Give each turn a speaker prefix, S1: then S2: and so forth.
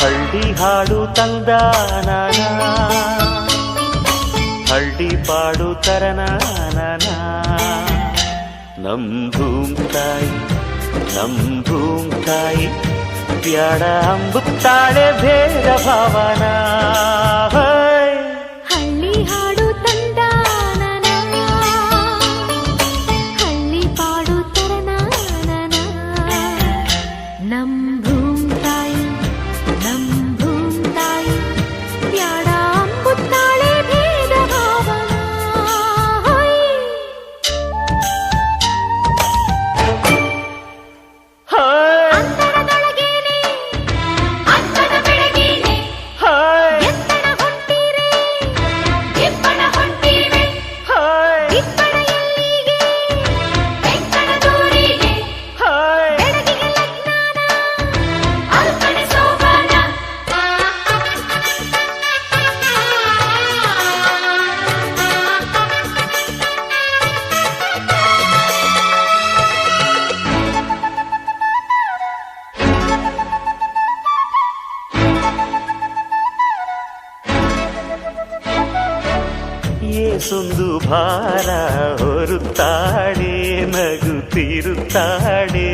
S1: ಹಳ್ಳಿ ಹಾಡು ತಂದಾನ, ಹಳ್ಳಿ ಪಾಡು ತರನಾನ. ನಮ್ ಭೂಮ್ತಾಯಿ ನಮ್ ಭೂಮ್ತಾಯಿ ಬ್ಯಾಡ ಅಂಬುತ್ತಾಳೆ ಭೇದ ಭಾವನ.
S2: ಹಳ್ಳಿ ಹಾಡು ತಂದಾನ, ಹಳ್ಳಿ ಪಾಡು ತರನಾನ. ನಮ್ ಭೂಮ್ತಾಯಿ ನಮ್ ಭೂಮ್ತಾಯಿ ಬ್ಯಾಡ ಅಂಬುತ್ತಾಳೆ ಭೇದ ಭಾವನ.
S1: ಏಸೊಂದು ಭಾರ ಹೊರುತ್ತಾಳೆ, ನಗುತ್ತಿರುತ್ತಾಳೆ.